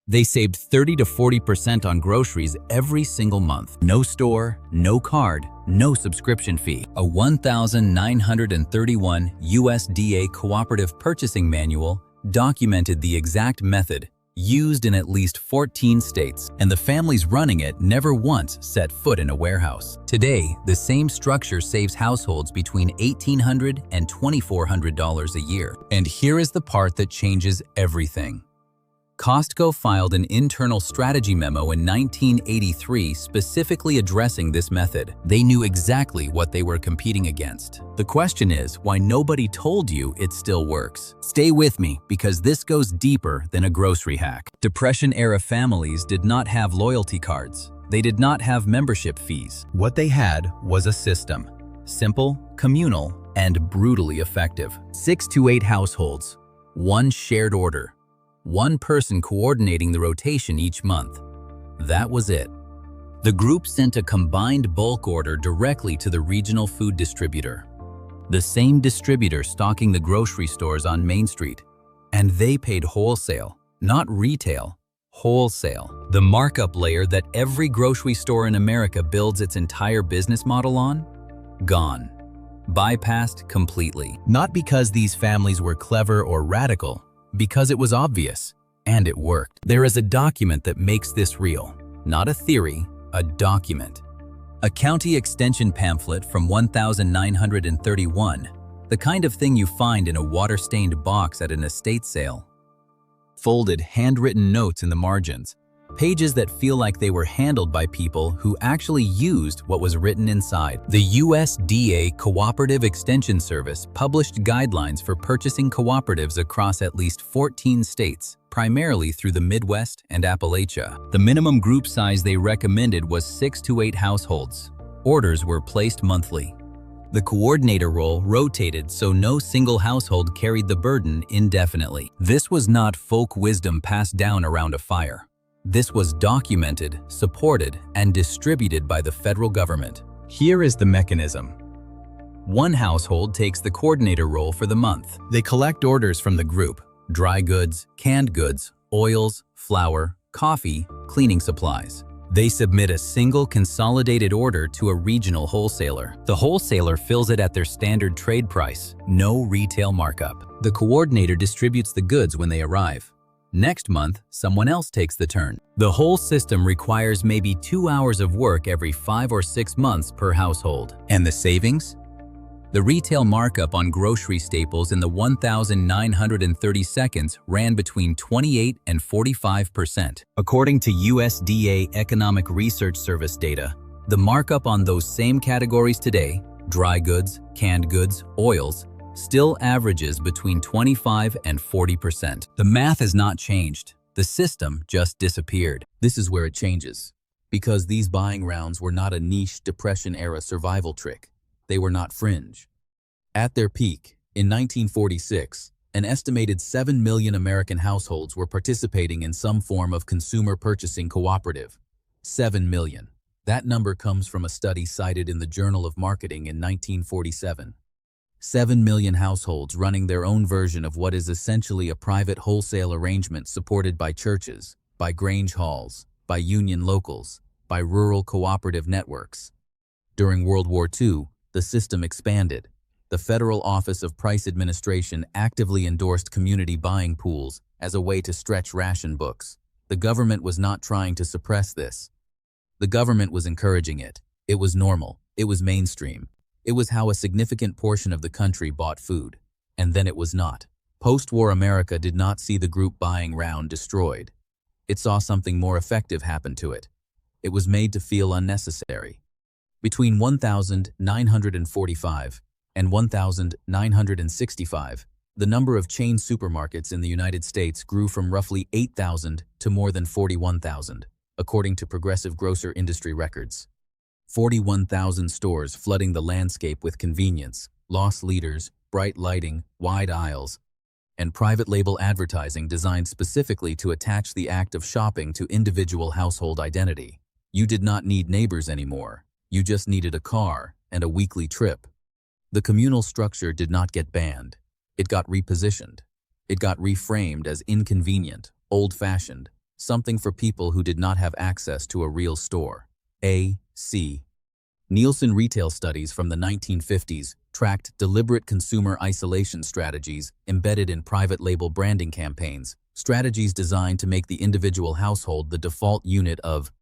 They saved 30 to 40% on groceries every single month. No store, no card, no subscription fee. A 1,931 USDA Cooperative Purchasing Manual documented the exact method used in at least 14 states, and the families running it never once set foot in a warehouse. Today, the same structure saves households between $1,800 and $2,400 a year. And here is the part that changes everything. Costco filed an internal strategy memo in 1983 specifically addressing this method. They knew exactly what they were competing against. The question is why nobody told you it still works. Stay with me because this goes deeper than a grocery hack. Depression-era families did not have loyalty cards. They did not have membership fees. What they had was a system. Simple, communal, and brutally effective. 6 to 8 households, one shared order. One person coordinating the rotation each month. That was it. The group sent a combined bulk order directly to the regional food distributor, the same distributor stocking the grocery stores on Main Street. And they paid wholesale, not retail, wholesale. The markup layer that every grocery store in America builds its entire business model on? Gone. Bypassed completely. Not because these families were clever or radical, because it was obvious, and it worked. There is a document that makes this real. Not a theory, a document. A county extension pamphlet from 1931, the kind of thing you find in a water-stained box at an estate sale. Folded, handwritten notes in the margins. Pages that feel like they were handled by people who actually used what was written inside. The USDA Cooperative Extension Service published guidelines for purchasing cooperatives across at least 14 states, primarily through the Midwest and Appalachia. The minimum group size they recommended was 6 to 8 households. Orders were placed monthly. The coordinator role rotated so no single household carried the burden indefinitely. This was not folk wisdom passed down around a fire. This was documented, supported, and distributed by the federal government. Here is the mechanism. One household takes the coordinator role for the month. They collect orders from the group: dry goods, canned goods, oils, flour, coffee, cleaning supplies. They submit a single consolidated order to a regional wholesaler. The wholesaler fills it at their standard trade price, no retail markup. The coordinator distributes the goods when they arrive. Next month, someone else takes the turn. The whole system requires maybe 2 hours of work every 5 or 6 months per household. And the savings? The retail markup on grocery staples in the 1,930 seconds ran between 28 and 45%. According to USDA Economic Research Service data, the markup on those same categories today, dry goods, canned goods, oils, still averages between 25 and 40%. The math has not changed. The system just disappeared. This is where it changes. Because these buying rounds were not a niche Depression-era survival trick. They were not fringe. At their peak, in 1946, an estimated 7 million American households were participating in some form of consumer purchasing cooperative. 7 million. That number comes from a study cited in the Journal of Marketing in 1947. 7 million households running their own version of what is essentially a private wholesale arrangement supported by churches, by Grange halls, by union locals, by rural cooperative networks. During World War II, the system expanded. The Federal Office of Price Administration actively endorsed community buying pools as a way to stretch ration books. The government was not trying to suppress this. The government was encouraging it. It was normal. It was mainstream. It was how a significant portion of the country bought food. And then it was not. Post-war America did not see the group buying round destroyed. It saw something more effective happen to it. It was made to feel unnecessary. Between 1945 and 1965, the number of chain supermarkets in the United States grew from roughly 8,000 to more than 41,000, according to Progressive Grocer Industry records. 41,000 stores flooding the landscape with convenience, loss leaders, bright lighting, wide aisles, and private label advertising designed specifically to attach the act of shopping to individual household identity. You did not need neighbors anymore. You just needed a car and a weekly trip. The communal structure did not get banned. It got repositioned. It got reframed as inconvenient, old-fashioned, something for people who did not have access to a real store. A.C. Nielsen retail studies from the 1950s tracked deliberate consumer isolation strategies embedded in private label branding campaigns, strategies designed to make the individual household the default unit of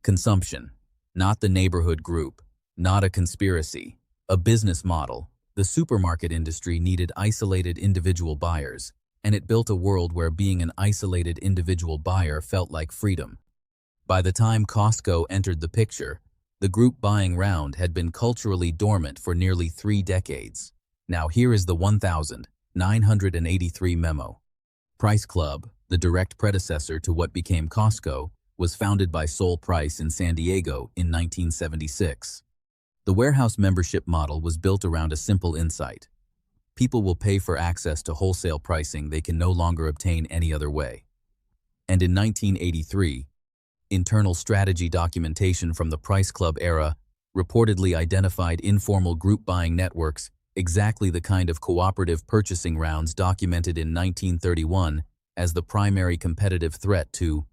consumption, not the neighborhood group, not a conspiracy, a business model. The supermarket industry needed isolated individual buyers, and it built a world where being an isolated individual buyer felt like freedom. By the time Costco entered the picture, the group buying round had been culturally dormant for nearly 3 decades. Now here is the 1983 memo. Price Club, the direct predecessor to what became Costco, was founded by Sol Price in San Diego in 1976. The warehouse membership model was built around a simple insight. People will pay for access to wholesale pricing they can no longer obtain any other way. And in 1983, internal strategy documentation from the Price Club era reportedly identified informal group buying networks, exactly the kind of cooperative purchasing rounds documented in 1931, as the primary competitive threat to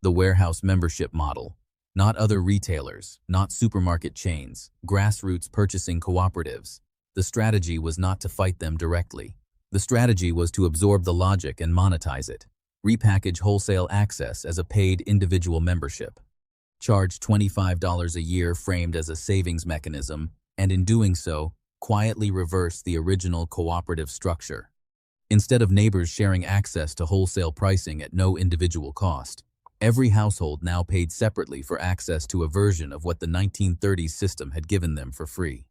the warehouse membership model. Not other retailers, not supermarket chains, grassroots purchasing cooperatives. The strategy was not to fight them directly. The strategy was to absorb the logic and monetize it. Repackage wholesale access as a paid individual membership. Charge $25 a year framed as a savings mechanism, and in doing so, quietly reverse the original cooperative structure. Instead of neighbors sharing access to wholesale pricing at no individual cost, every household now paid separately for access to a version of what the 1930s system had given them for free.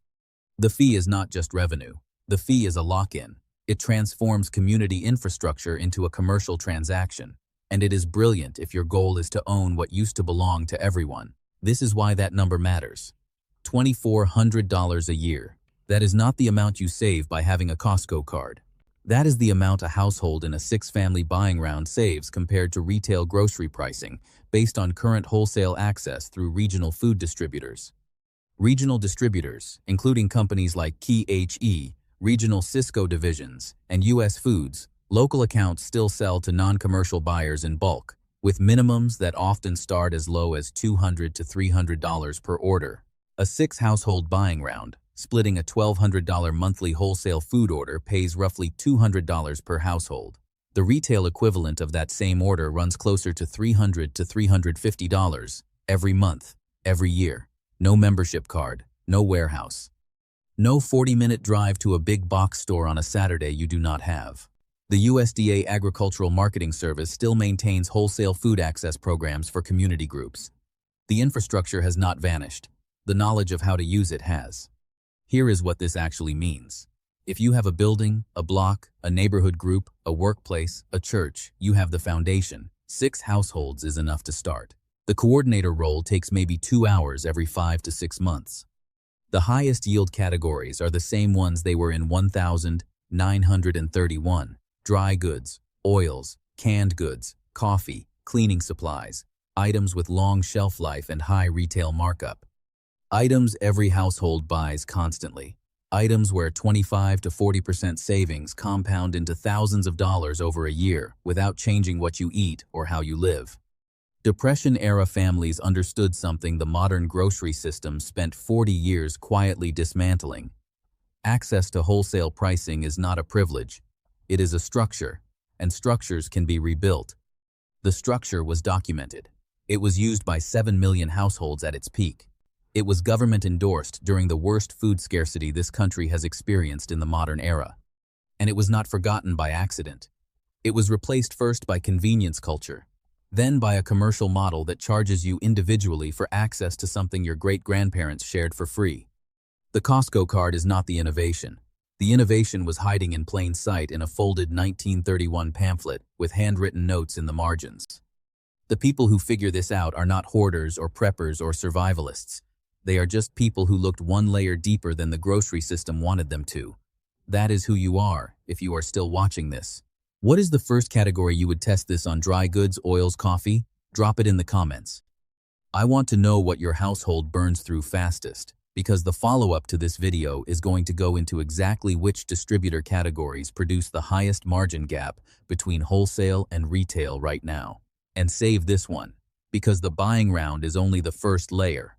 The fee is not just revenue. The fee is a lock-in. It transforms community infrastructure into a commercial transaction, and it is brilliant if your goal is to own what used to belong to everyone. This is why that number matters. $2,400 a year. That is not the amount you save by having a Costco card. That is the amount a household in a 6-family buying round saves compared to retail grocery pricing based on current wholesale access through regional food distributors. Regional distributors, including companies like KE, regional Cisco divisions, and U.S. Foods, local accounts still sell to non-commercial buyers in bulk, with minimums that often start as low as $200 to $300 per order. A 6-household buying round, splitting a $1,200 monthly wholesale food order, pays roughly $200 per household. The retail equivalent of that same order runs closer to $300 to $350 every month, every year. No membership card, no warehouse. No 40-minute drive to a big box store on a Saturday you do not have. The USDA Agricultural Marketing Service still maintains wholesale food access programs for community groups. The infrastructure has not vanished. The knowledge of how to use it has. Here is what this actually means. If you have a building, a block, a neighborhood group, a workplace, a church, you have the foundation. 6 households is enough to start. The coordinator role takes maybe 2 hours every 5 to 6 months. The highest yield categories are the same ones they were in 1931. Dry goods, oils, canned goods, coffee, cleaning supplies, items with long shelf life and high retail markup. Items every household buys constantly. Items where 25 to 40% savings compound into thousands of dollars over a year without changing what you eat or how you live. Depression-era families understood something the modern grocery system spent 40 years quietly dismantling. Access to wholesale pricing is not a privilege. It is a structure, and structures can be rebuilt. The structure was documented. It was used by 7 million households at its peak. It was government-endorsed during the worst food scarcity this country has experienced in the modern era. And it was not forgotten by accident. It was replaced first by convenience culture, then by a commercial model that charges you individually for access to something your great-grandparents shared for free. The Costco card is not the innovation. The innovation was hiding in plain sight in a folded 1931 pamphlet with handwritten notes in the margins. The people who figure this out are not hoarders or preppers or survivalists. They are just people who looked one layer deeper than the grocery system wanted them to. That is who you are, if you are still watching this. What is the first category you would test this on? Dry goods, oils, coffee? Drop it in the comments. I want to know what your household burns through fastest, because the follow-up to this video is going to go into exactly which distributor categories produce the highest margin gap between wholesale and retail right now. And save this one, because the buying round is only the first layer.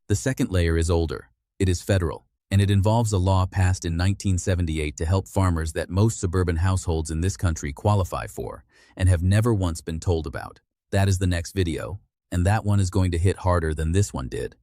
The second layer is older. It is federal, and it involves a law passed in 1978 to help farmers that most suburban households in this country qualify for and have never once been told about. That is the next video, and that one is going to hit harder than this one did.